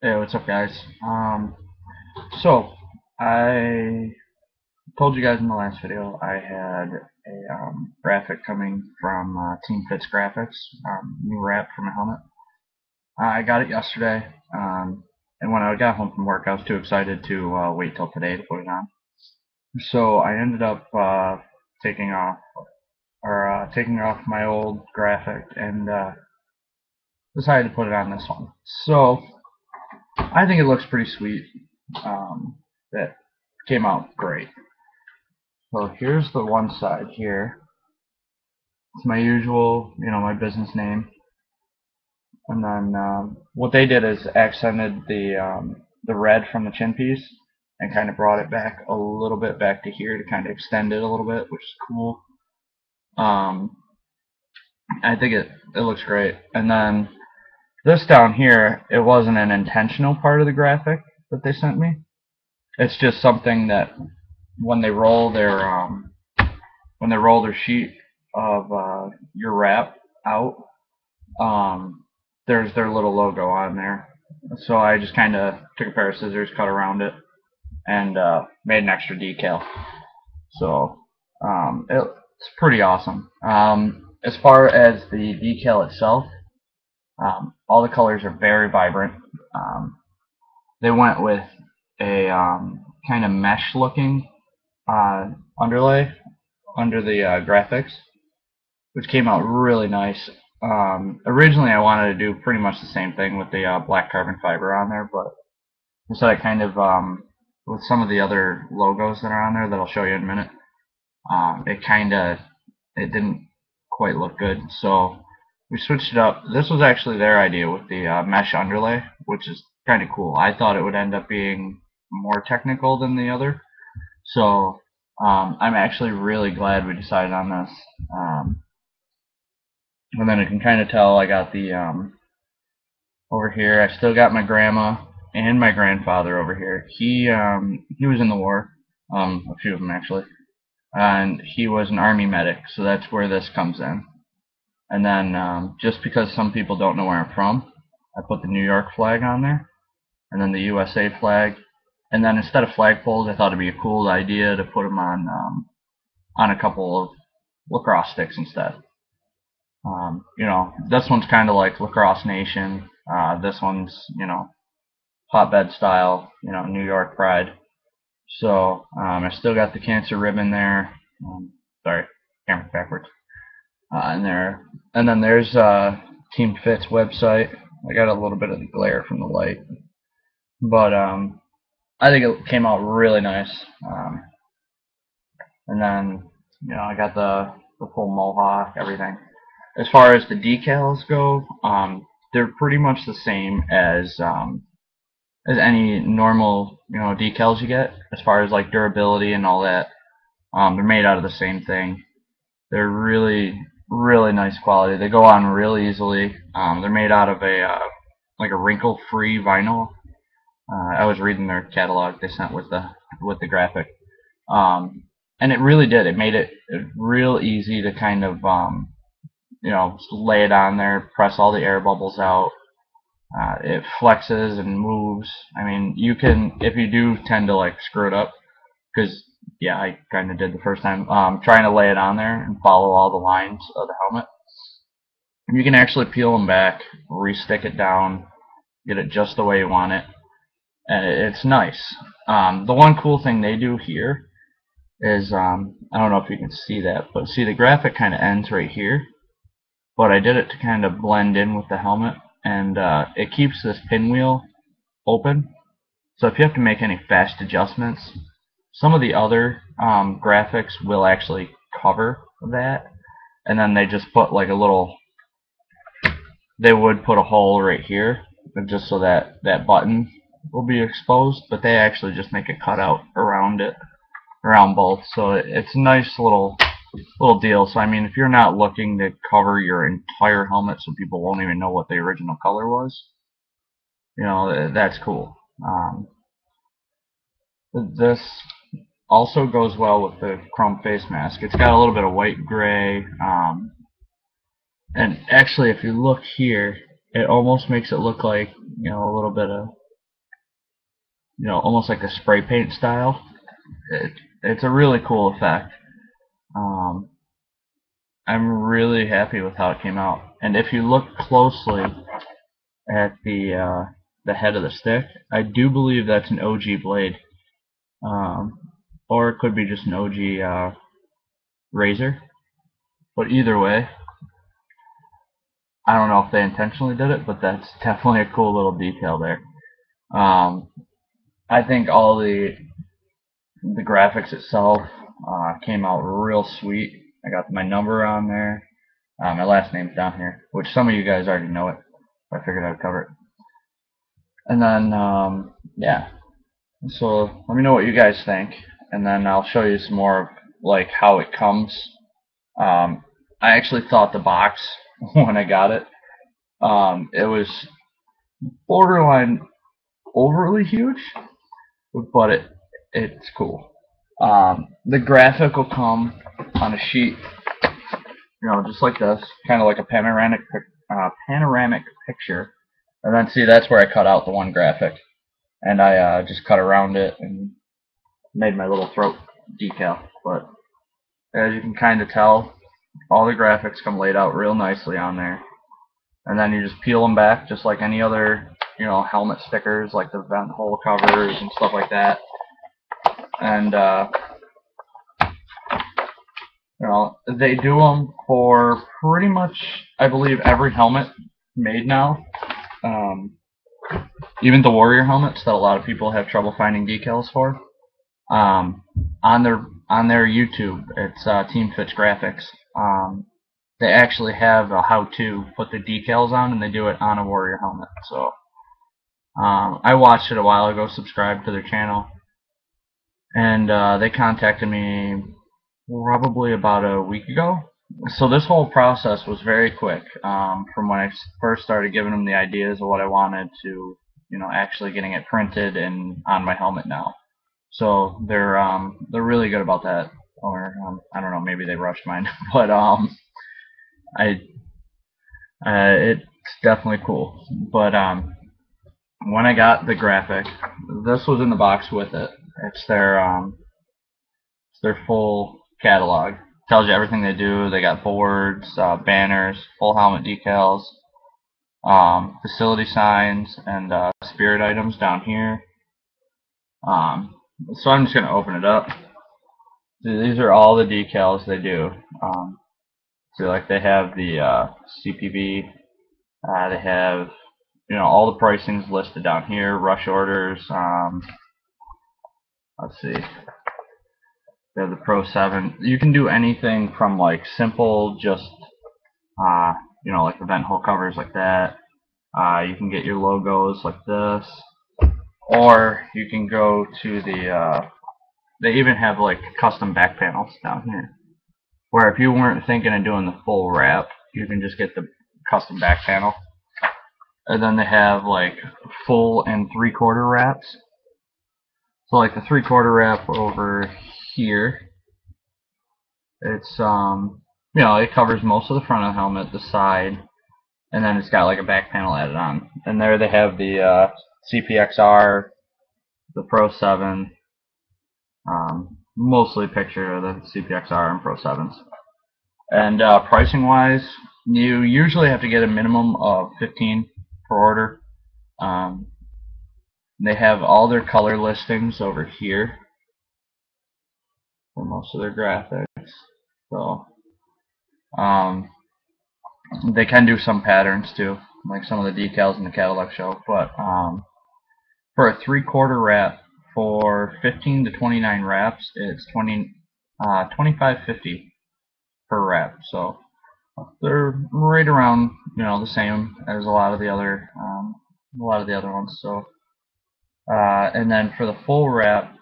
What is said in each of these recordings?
Hey, what's up, guys? So I told you guys in the last video I had a graphic coming from TeamFitzGraphics, new wrap for my helmet. I got it yesterday, and when I got home from work, I was too excited to wait till today to put it on. So I ended up taking off taking off my old graphic and decided to put it on this one. So I think it looks pretty sweet. That came out great. So here's the one side here. It's my usual, my business name. And then what they did is accented the red from the chin piece and kind of brought it back a little bit back to here to kind of extend it a little bit, which is cool. Um, I think it looks great. And then this down here, it wasn't an intentional part of the graphic that they sent me. It's just something that when they roll their sheet of your wrap out, there's their little logo on there. So I just kind of took a pair of scissors, cut around it, and made an extra decal. So it's pretty awesome. As far as the decal itself, all the colors are very vibrant. Um, they went with a kind of mesh looking underlay under the graphics, which came out really nice. Originally, I wanted to do pretty much the same thing with the black carbon fiber on there, but instead I kind of, with some of the other logos that are on there that I'll show you in a minute, it didn't quite look good, so we switched it up. This was actually their idea with the mesh underlay, which is kind of cool. I thought it would end up being more technical than the other, so I'm actually really glad we decided on this. And then you can kind of tell I got the over here. I still got my grandma and my grandfather over here. He was in the war, a few of them actually, and he was an army medic. So that's where this comes in. And then just because some people don't know where I'm from, I put the New York flag on there, and then the USA flag. And then instead of flagpoles, I thought it'd be a cool idea to put them on a couple of lacrosse sticks instead. This one's kind of like Lacrosse Nation. This one's, hotbed style, New York Pride. So I still got the cancer ribbon there. Sorry, camera backwards. In there, and then there's Team Fit's website. I got a little bit of the glare from the light, but I think it came out really nice. And then I got the full mohawk, everything. As far as the decals go, they're pretty much the same as any normal decals you get. As far as like durability and all that, they're made out of the same thing. They're really nice quality. They go on real easily. They're made out of a like a wrinkle-free vinyl. I was reading their catalog they sent with the graphic, and it really did. It made it real easy to kind of just lay it on there, press all the air bubbles out. It flexes and moves. I mean, you can, if you do tend to like screw it up, because yeah, I kind of did the first time, trying to lay it on there and follow all the lines of the helmet. You can actually peel them back, re-stick it down, get it just the way you want it, and it's nice. The one cool thing they do here is, I don't know if you can see that, but see the graphic kind of ends right here, but I did it to kind of blend in with the helmet, and it keeps this pinwheel open. So if you have to make any fast adjustments, some of the other graphics will actually cover that, and then they just put like they would put a hole right here, just so that that button will be exposed, but they actually just make a cutout around it, around both. So it's a nice little deal. So I mean, if you're not looking to cover your entire helmet so people won't even know what the original color was, that's cool. This also goes well with the chrome face mask. It's got a little bit of white gray, and actually if you look here, it almost makes it look like a little bit of almost like a spray paint style. It's a really cool effect. Um, I'm really happy with how it came out. And if you look closely at the head of the stick, I do believe that's an OG blade, um, or it could be just an OG razor. But either way, I don't know if they intentionally did it, but that's definitely a cool little detail there. Um, I think all the graphics itself came out real sweet. I got my number on there. My last name's down here, which some of you guys already know it. I figured I'd cover it. And then, yeah. So let me know what you guys think, and then I'll show you some more of like how it comes. Um, I actually thought the box when I got it, it was borderline overly huge, but it's cool. The graphic will come on a sheet, just like this, kind of like a panoramic picture. And then see, that's where I cut out the one graphic, and I just cut around it and made my little throat decal. But as you can kind of tell, all the graphics come laid out real nicely on there, and then you just peel them back just like any other, helmet stickers, like the vent hole covers and stuff like that. And they do them for pretty much, I believe, every helmet made now. Um, Even the Warrior helmets that a lot of people have trouble finding decals for. Um, on their YouTube, it's TeamFitzGraphics. They actually have a how-to put the decals on, and they do it on a Warrior helmet. So I watched it a while ago, subscribed to their channel, and they contacted me probably about a week ago. So this whole process was very quick, from when I first started giving them the ideas of what I wanted to, actually getting it printed and on my helmet now. So they're really good about that. Or I don't know, maybe they rushed mine, but I it's definitely cool. But when I got the graphic, this was in the box with it. It's their full catalog. Tells you everything they do. They got boards, banners, full helmet decals, facility signs, and spirit items down here. So I'm just gonna open it up. These are all the decals they do. So like they have the CPV. They have all the pricings listed down here. Rush orders. Let's see. They have the Pro 7. You can do anything from like simple, just like the vent hole covers like that. You can get your logos like this, or you can go to the. They even have like custom back panels down here, where if you weren't thinking of doing the full wrap, you can just get the custom back panel. And then they have like full and 3/4 wraps. So like the 3/4 wrap over here, it's it covers most of the front of the helmet, the side, and then it's got like a back panel added on. And there they have the CPXR, the Pro 7, mostly picture of the CPXR and Pro 7s. And pricing wise, you usually have to get a minimum of 15 per order. They have all their color listings over here for most of their graphics. So they can do some patterns too, like some of the decals in the catalog show. But for a 3/4 wrap, for 15 to 29 wraps, it's $25.50 per wrap. So they're right around the same as a lot of the other ones. So and then for the full wrap,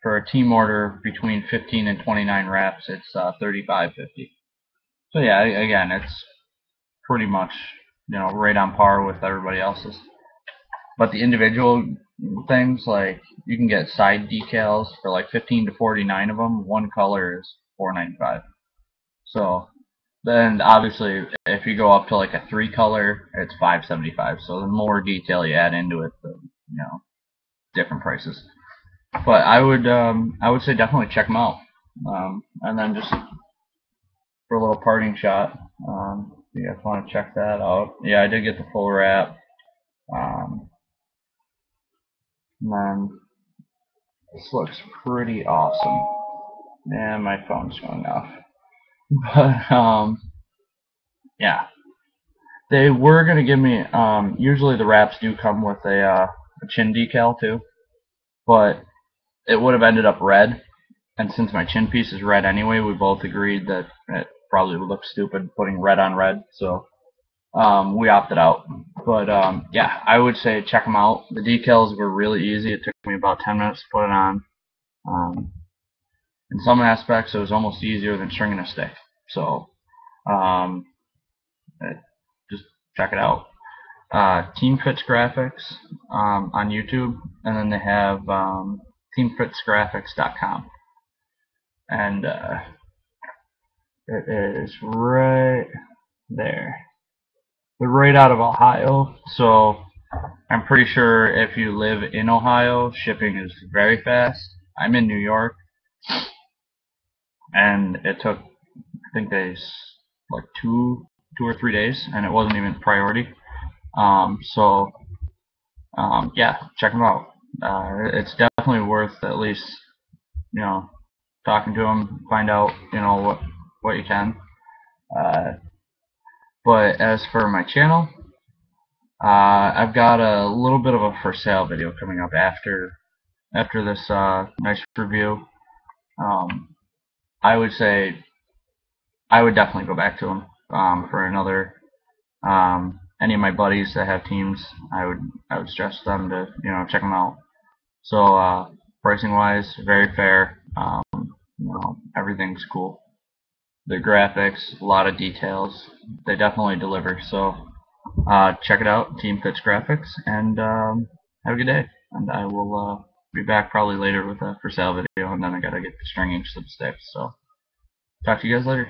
for a team order between 15 and 29 wraps, it's $35.50. So yeah, again, it's pretty much right on par with everybody else's. But the individual things, like you can get side decals for like 15 to 49 of them. One color is $4.95. So then obviously if you go up to like a 3 color, it's $5.75. So the more detail you add into it, the different prices. But I would say definitely check them out. And then just for a little parting shot, if you guys want to check that out. Yeah, I did get the full wrap. And then this looks pretty awesome. And my phone's going off. But yeah, they were gonna give me. Usually the wraps do come with a chin decal too, but it would have ended up red. And since my chin piece is red anyway, we both agreed that it probably would look stupid putting red on red. So we opted out. But yeah, I would say check them out. The decals were really easy. It took me about 10 minutes to put it on. In some aspects, it was almost easier than stringing a stick. So um, just check it out. TeamFitzGraphics on YouTube, and then they have TeamFitzGraphics.com, and it is right there. They're right out of Ohio, so I'm pretty sure if you live in Ohio, shipping is very fast. I'm in New York, and it took, I think like 2 or 3 days, and it wasn't even priority. So yeah, check them out. It's definitely worth at least, talking to them, find out, what you can. But as for my channel, I've got a little bit of a for sale video coming up after this nice review. I would say I would definitely go back to them for another. Any of my buddies that have teams, I would stress them to check them out. So pricing wise, very fair. Everything's cool. The graphics, a lot of details. They definitely deliver. So check it out, TeamFitzGraphics, and have a good day. And I will be back probably later with a for sale video, and then I gotta get the stringing some sticks. So talk to you guys later.